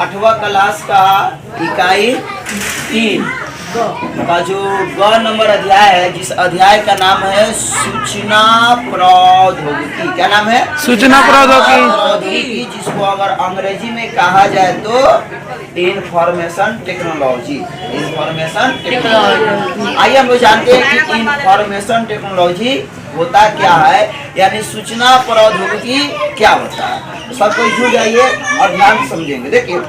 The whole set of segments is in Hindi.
8वां क्लास का इकाई 3 का जो ग नंबर अध्याय है, जिस अध्याय का नाम है सूचना प्रौद्योगिकी। क्या नाम है? सूचना प्रौद्योगिकी, जिसको अगर अंग्रेजी में कहा जाए तो इंफॉर्मेशन टेक्नोलॉजी। Information technology. आइए हम लोग जानते हैं कि इंफॉर्मेशन टेक्नोलॉजी होता क्या है, यानी सूचना प्रौद्योगिकी क्या होता है। सब कोई जुड़ जाइए और ध्यान से समझेंगे। देखिए,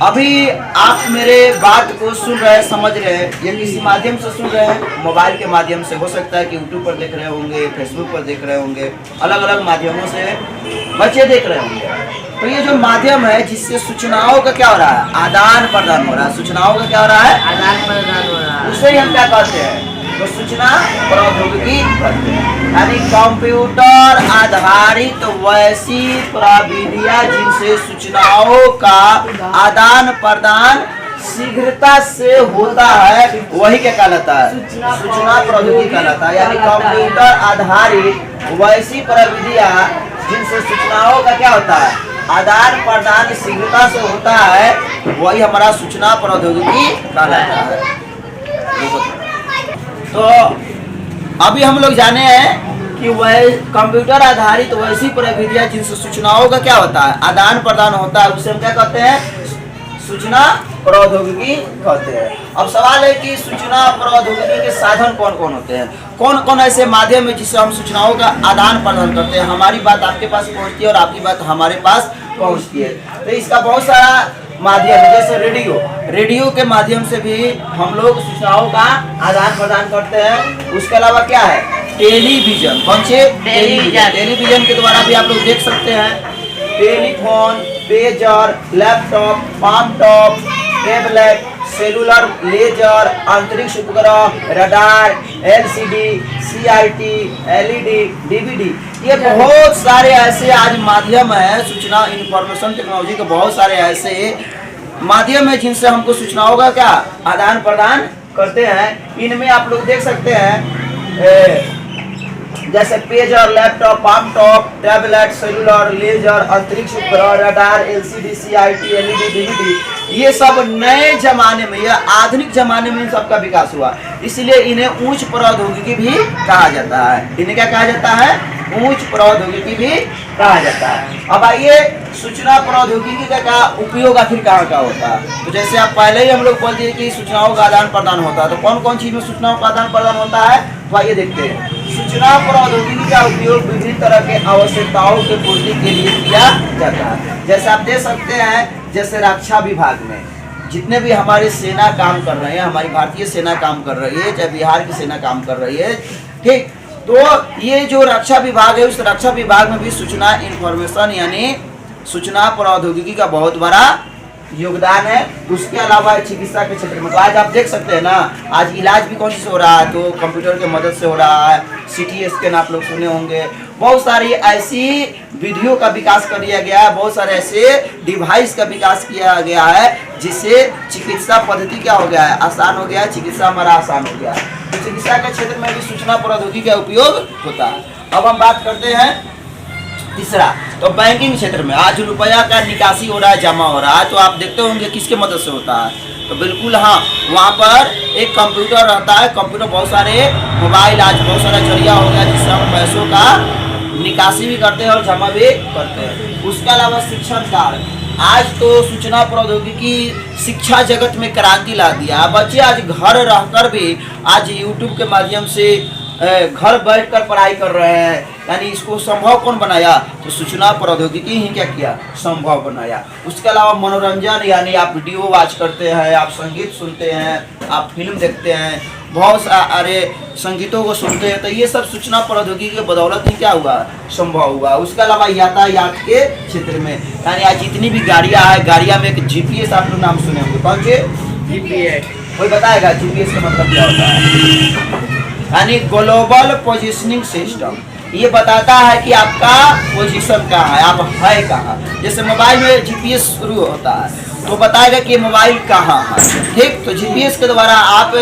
अभी आप मेरे बात को सुन रहे हैं, समझ रहे हैं, ये किसी माध्यम से सुन रहे हैं, मोबाइल के माध्यम से, हो सकता है कि यूट्यूब पर देख रहे होंगे, फेसबुक पर देख रहे होंगे, अलग अलग माध्यमों से बच्चे देख रहे होंगे। तो ये जो माध्यम है जिससे सूचनाओं का क्या हो रहा है, आदान प्रदान हो रहा है। सूचनाओं का क्या हो रहा है, आदान प्रदान हो रहा है। उसे ही हम क्या कहते हैं, तो सूचना प्रौद्योगिकी कहते हैं। यानी कंप्यूटर आधारित वैसी प्रविधियां जिनसे सूचनाओं का आदान प्रदान शीघ्रता से होता है, वही क्या कहलाता है, सूचना प्रौद्योगिकी कहलाता है। यानी कंप्यूटर आधारित वैसी प्रविधियां जिनसे सूचनाओं का क्या होता है, आदान प्रदान शीघ्रता से होता है, वही हमारा सूचना प्रौद्योगिकी कहलाता है। तो अभी हम लोग जाने हैं कि वह कंप्यूटर आधारित वैसी प्रविधियां जिनसे सूचनाओं का क्या होता है, आदान प्रदान होता है, उसे हम क्या कहते हैं, सूचना प्रौद्योगिकी कहते हैं। अब सवाल है कि सूचना प्रौद्योगिकी के साधन कौन कौन होते हैं, कौन कौन ऐसे माध्यम है जिससे हम सूचनाओं का आदान प्रदान करते हैं, हमारी बात आपके पास पहुंचती है और आपकी बात हमारे पास पहुंचती है। तो इसका बहुत सारा माध्यम है, जैसे रेडियो के माध्यम से भी हम लोग सूचनाओं का आदान प्रदान करते हैं। उसके अलावा क्या है, टेलीविजन। कौन से? टेलीविजन के द्वारा भी आप लोग देख सकते हैं। Telephone, pager, laptop, palmtop, tablet, cellular, laser, अंतरिक्ष उपग्रह, radar, LCD, CRT, LED, DVD, ये बहुत सारे ऐसे आज माध्यम है। सूचना इंफॉर्मेशन टेक्नोलॉजी के बहुत सारे ऐसे माध्यम है जिनसे हमको सूचनाओं का क्या आदान प्रदान करते हैं। इनमें आप लोग देख सकते हैं जैसे pager, laptop, palmtop, tablet, cellular, laser, अंतरिक्ष उपग्रह, radar, LCD, CRT, LED, DVD, ये सब नए जमाने में, यह आधुनिक जमाने में इन सबका विकास हुआ, इसलिए इन्हें उच्च प्रौद्योगिकी भी कहा जाता है। इन्हें क्या कहा जाता है, उच्च प्रौद्योगिकी भी कहा जाता है। अब आइए, सूचना प्रौद्योगिकी का क्या उपयोग आखिर कहाँ का होता है। तो जैसे आप पहले ही हम लोग बोल दिए कि सूचनाओं का आदान प्रदान होता है, तो कौन कौन चीज में सूचनाओं का आदान प्रदान होता है, तो आइए देखते हैं। सूचना प्रौद्योगिकी का उपयोग विभिन्न तरह के आवश्यकताओं के पूर्ति के लिए किया जाता है। जैसे आप देख सकते हैं, जैसे रक्षा विभाग में जितने भी हमारी सेना काम कर रहे हैं, हमारी भारतीय सेना काम कर रही है, चाहे बिहार की सेना काम कर रही है, ठीक, तो ये जो रक्षा विभाग है, उस रक्षा विभाग में भी सूचना इंफॉर्मेशन यानी सूचना प्रौद्योगिकी का बहुत बड़ा योगदान है। उसके अलावा चिकित्सा के क्षेत्र में तो आज आप देख सकते हैं ना, आज इलाज भी कौन से हो रहा है, तो कंप्यूटर की मदद से हो रहा है। CT स्कैन आप लोग सुने होंगे। बहुत सारी ऐसी विधियों का विकास कर दिया गया है, बहुत सारे ऐसे डिवाइस का विकास किया गया है जिससे चिकित्सा पद्धति क्या हो गया है, आसान हो गया है, चिकित्सा हमारा आसान हो गया है। तो चिकित्सा के क्षेत्र में भी सूचना प्रौद्योगिकी का उपयोग होता है। अब हम बात करते हैं तीसरा, तो बैंकिंग क्षेत्र में आज रुपया का निकासी हो रहा है, जमा हो रहा है, तो आप देखते होंगे किसके मदद से होता है, तो बिल्कुल हाँ, वहाँ पर एक कंप्यूटर रहता है। कंप्यूटर, बहुत सारे मोबाइल, आज बहुत सारा जरिया हो गया जिससे हम पैसों का निकासी भी करते हैं और जमा भी करते हैं। उसके अलावा शिक्षण कार्य, आज तो सूचना प्रौद्योगिकी शिक्षा जगत में क्रांति ला दिया। बच्चे आज घर रहकर भी आज यूट्यूब के माध्यम से घर बैठकर पढ़ाई कर रहे हैं। यानी इसको संभव कौन बनाया, तो सूचना प्रौद्योगिकी ही क्या किया, संभव बनाया। उसके अलावा मनोरंजन, यानी आप वीडियो वॉच करते हैं, आप संगीत सुनते हैं, आप फिल्म देखते हैं, बहुत सारे संगीतों को सुनते हैं, तो ये सब सूचना प्रौद्योगिकी के बदौलत ही क्या हुआ, संभव हुआ। उसके अलावा यातायात के क्षेत्र में, यानी आज जितनी भी गाड़ियाँ है, गाड़ियाँ में एक GPS आप लोग नाम सुने होंगे, कौन से GPS, कोई बताएगा GPS का मतलब क्या होता है? यानी ग्लोबल पोजिशनिंग सिस्टम, ये बताता है कि आपका पोजीशन कहाँ है, आप है कहाँ। जैसे मोबाइल में GPS शुरू होता है तो बताएगा कि मोबाइल कहाँ है, ठीक। तो GPS के द्वारा आप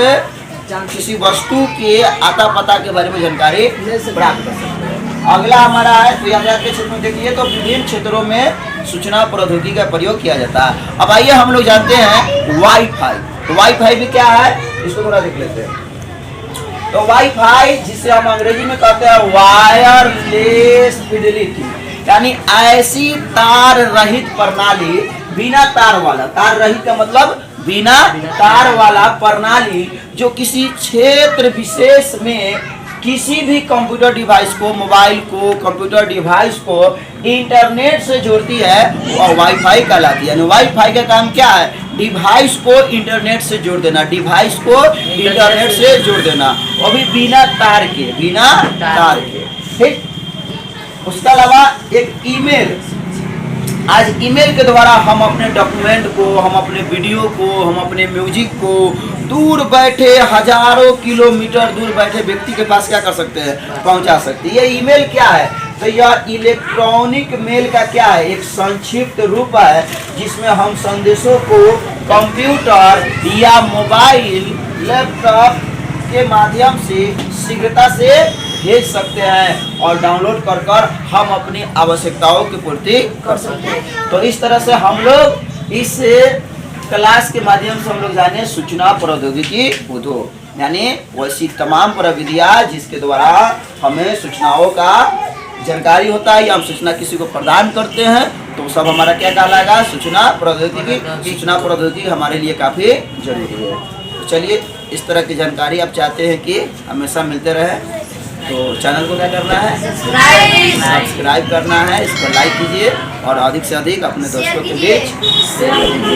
किसी वस्तु के आता पता के बारे में जानकारी प्राप्त कर सकते हैं। अगला हमारा है, तो यातायात के क्षेत्र में देखिए तो विभिन्न क्षेत्रों में सूचना प्रौद्योगिकी का प्रयोग किया जाता है। अब आइए हम लोग जानते हैं वाईफाई। तो वाईफाई भी क्या है, इसको थोड़ा देख लेते हैं। तो वाईफाई, जिसे हम अंग्रेजी में कहते हैं वायरलेस फिडेलिटी, यानी ऐसी तार रहित प्रणाली, बिना तार वाला, तार रहित का मतलब बिना तार वाला प्रणाली, जो किसी क्षेत्र विशेष में किसी भी कंप्यूटर डिवाइस को, मोबाइल को, कंप्यूटर डिवाइस को इंटरनेट से जोड़ती है और वाईफाई कहलाती है। यानी वाईफाई का काम क्या है, डिवाइस को इंटरनेट से जोड़ देना, डिवाइस को इंटरनेट से जोड़ देना, वो भी बिना तार के, बिना तार के। ठीक, उसके अलावा एक ईमेल, आज ईमेल के द्वारा हम अपने डॉक्यूमेंट को, हम अपने वीडियो को, हम अपने म्यूजिक को दूर बैठे, हजारों किलोमीटर दूर बैठे व्यक्ति के पास क्या कर सकते हैं, पहुंचा सकते हैं। ये ईमेल क्या है, तो यह इलेक्ट्रॉनिक मेल का क्या है, एक संक्षिप्त रूप है, जिसमें हम संदेशों को कंप्यूटर या मोबाइल, लैपटॉप के माध्यम से शीघ्रता से भेज सकते हैं और डाउनलोड कर हम अपनी आवश्यकताओं की पूर्ति कर सकते हैं। तो इस तरह से हम लोग इस क्लास के माध्यम से हम लोग जाने सूचना प्रौद्योगिकी उद्योग, यानी वैसी तमाम प्रविधियां जिसके द्वारा हमें सूचनाओं का जानकारी होता है या हम सूचना किसी को प्रदान करते हैं, तो सब हमारा क्या कहलाएगा, सूचना प्रौद्योगिकी। सूचना प्रौद्योगिकी हमारे लिए काफ़ी जरूरी है। तो चलिए, इस तरह की जानकारी आप चाहते हैं कि हमेशा मिलते रहे, तो चैनल को क्या करना है, सब्सक्राइब करना है, इस पर लाइक कीजिए और अधिक से अधिक अपने दोस्तों के बीच